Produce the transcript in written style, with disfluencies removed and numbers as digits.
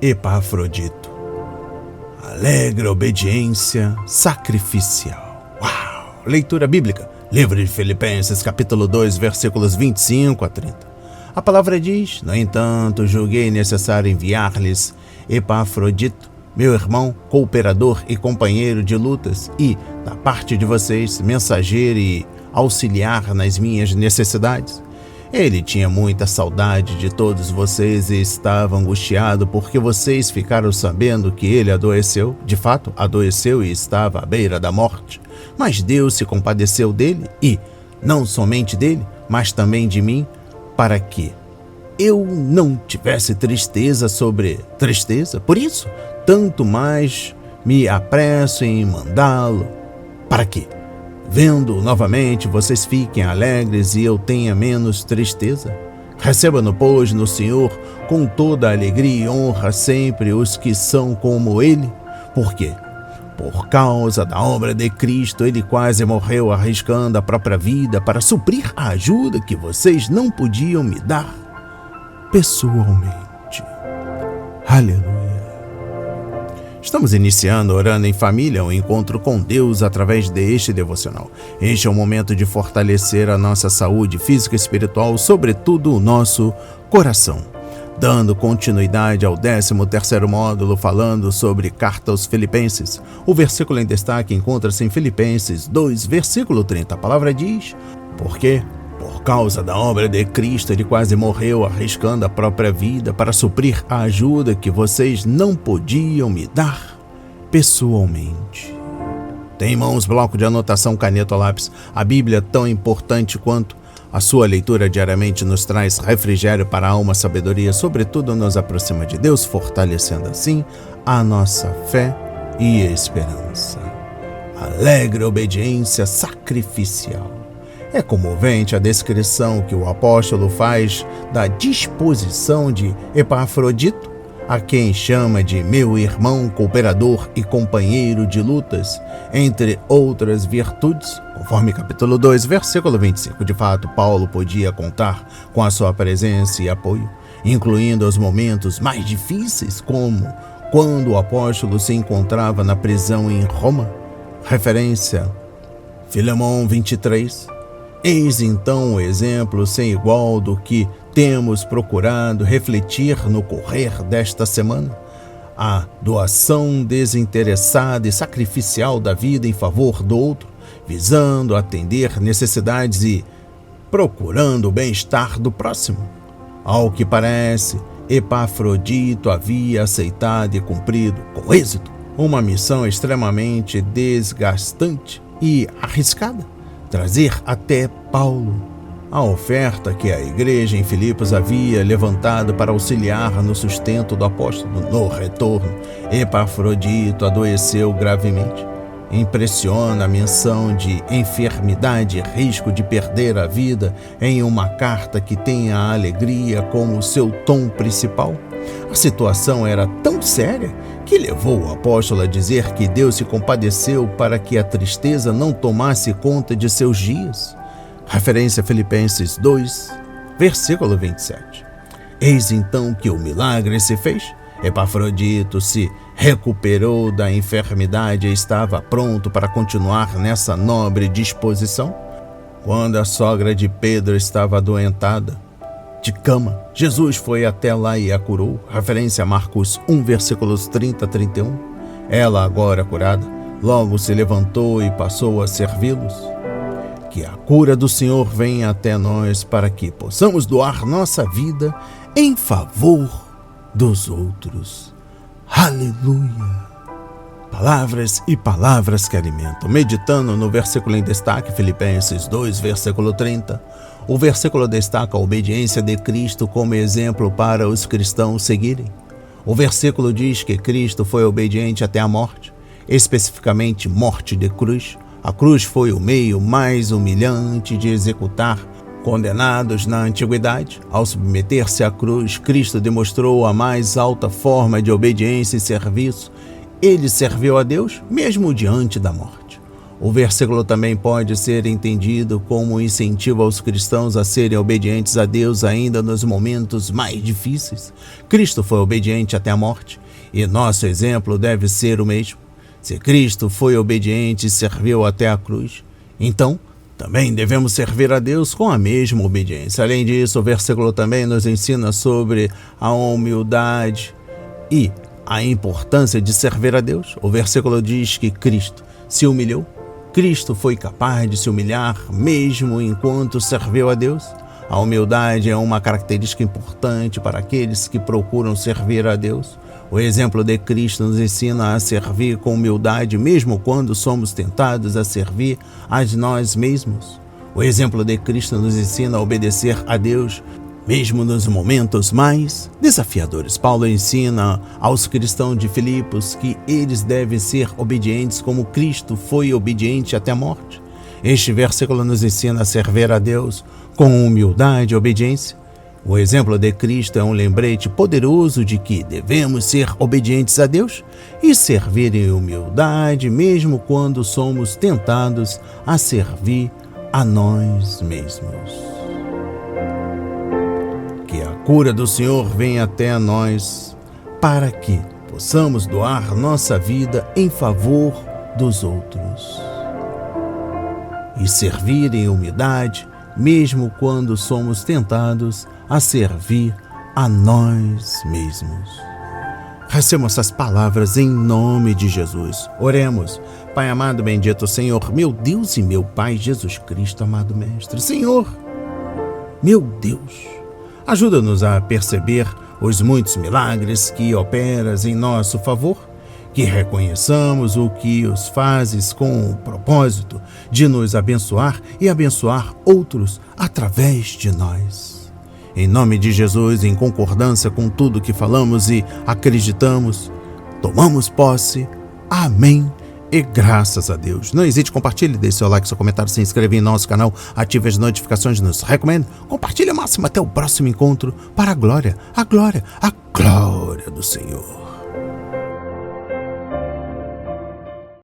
Epafrodito. Alegre obediência sacrificial. Uau! Leitura bíblica. Livro de Filipenses, capítulo 2, versículos 25 a 30. A palavra diz: No entanto, julguei necessário enviar-lhes Epafrodito, meu irmão, cooperador e companheiro de lutas, e, da parte de vocês, mensageiro e auxiliar nas minhas necessidades. Ele tinha muita saudade de todos vocês e estava angustiado porque vocês ficaram sabendo que ele adoeceu. De fato, adoeceu e estava à beira da morte. Mas Deus se compadeceu dele e, não somente dele, mas também de mim, para que eu não tivesse tristeza sobre tristeza. Por isso, tanto mais me apresso em mandá-lo, para que, vendo novamente, vocês fiquem alegres e eu tenha menos tristeza. Receba-no, pois, no Senhor com toda alegria e honra sempre os que são como ele. Por quê? Por causa da obra de Cristo, ele quase morreu arriscando a própria vida para suprir a ajuda que vocês não podiam me dar pessoalmente. Aleluia. Estamos iniciando Orando em Família, um encontro com Deus através deste devocional. Este é o momento de fortalecer a nossa saúde física e espiritual, sobretudo o nosso coração. Dando continuidade ao 13º módulo falando sobre Carta aos Filipenses. O versículo em destaque encontra-se em Filipenses 2, versículo 30. A palavra diz: Porque, por causa da obra de Cristo, ele quase morreu arriscando a própria vida para suprir a ajuda que vocês não podiam me dar pessoalmente. Tem em mãos bloco de anotação, caneta ou lápis. A Bíblia, tão importante quanto a sua leitura diariamente, nos traz refrigério para a alma, sabedoria, sobretudo nos aproxima de Deus, fortalecendo assim a nossa fé e esperança. Alegre obediência sacrificial. É comovente a descrição que o apóstolo faz da disposição de Epafrodito, a quem chama de meu irmão, cooperador e companheiro de lutas, entre outras virtudes, conforme capítulo 2, versículo 25. De fato, Paulo podia contar com a sua presença e apoio, incluindo os momentos mais difíceis, como quando o apóstolo se encontrava na prisão em Roma. Referência, Filemão 23. Eis então o exemplo sem igual do que temos procurado refletir no correr desta semana. A doação desinteressada e sacrificial da vida em favor do outro, visando atender necessidades e procurando o bem-estar do próximo. Ao que parece, Epafrodito havia aceitado e cumprido, com êxito, uma missão extremamente desgastante e arriscada. Trazer até Paulo a oferta que a igreja em Filipos havia levantado para auxiliar no sustento do apóstolo. No retorno, Epafrodito adoeceu gravemente. Impressiona a menção de enfermidade e risco de perder a vida em uma carta que tem a alegria como seu tom principal. A situação era tão séria que levou o apóstolo a dizer que Deus se compadeceu para que a tristeza não tomasse conta de seus dias. Referência a Filipenses 2, versículo 27. Eis então que o milagre se fez. Epafrodito se recuperou da enfermidade e estava pronto para continuar nessa nobre disposição. Quando a sogra de Pedro estava adoentada, de cama, Jesus foi até lá e a curou. Referência a Marcos 1, versículos 30 a 31. Ela, agora curada, logo se levantou e passou a servi-los. Que a cura do Senhor venha até nós para que possamos doar nossa vida em favor dos outros. Aleluia! Palavras e palavras que alimentam. Meditando no versículo em destaque, Filipenses 2, versículo 30, o versículo destaca a obediência de Cristo como exemplo para os cristãos seguirem. O versículo diz que Cristo foi obediente até a morte, especificamente morte de cruz. A cruz foi o meio mais humilhante de executar condenados na antiguidade. Ao submeter-se à cruz, Cristo demonstrou a mais alta forma de obediência e serviço. Ele serviu a Deus mesmo diante da morte. O versículo também pode ser entendido como um incentivo aos cristãos a serem obedientes a Deus ainda nos momentos mais difíceis. Cristo foi obediente até a morte e nosso exemplo deve ser o mesmo. Se Cristo foi obediente e serviu até a cruz, então também devemos servir a Deus com a mesma obediência. Além disso, o versículo também nos ensina sobre a humildade e a importância de servir a Deus. O versículo diz que Cristo se humilhou. Cristo foi capaz de se humilhar mesmo enquanto serviu a Deus. A humildade é uma característica importante para aqueles que procuram servir a Deus. O exemplo de Cristo nos ensina a servir com humildade mesmo quando somos tentados a servir a nós mesmos. O exemplo de Cristo nos ensina a obedecer a Deus mesmo nos momentos mais desafiadores. Paulo ensina aos cristãos de Filipos que eles devem ser obedientes como Cristo foi obediente até a morte. Este versículo nos ensina a servir a Deus com humildade e obediência. O exemplo de Cristo é um lembrete poderoso de que devemos ser obedientes a Deus e servir em humildade mesmo quando somos tentados a servir a nós mesmos. Que a cura do Senhor venha até nós, para que possamos doar nossa vida em favor dos outros e servir em humildade, mesmo quando somos tentados a servir a nós mesmos. Recebam essas palavras em nome de Jesus. Oremos. Pai amado, bendito Senhor, meu Deus e meu Pai Jesus Cristo, amado Mestre. Senhor, meu Deus, ajuda-nos a perceber os muitos milagres que operas em nosso favor, que reconheçamos o que os fazes com o propósito de nos abençoar e abençoar outros através de nós. Em nome de Jesus, em concordância com tudo que falamos e acreditamos, tomamos posse. Amém. E graças a Deus. Não hesite, compartilhe, deixe seu like, seu comentário, se inscreva em nosso canal, ative as notificações, nos recomende, compartilhe ao máximo. Até o próximo encontro para a glória do Senhor.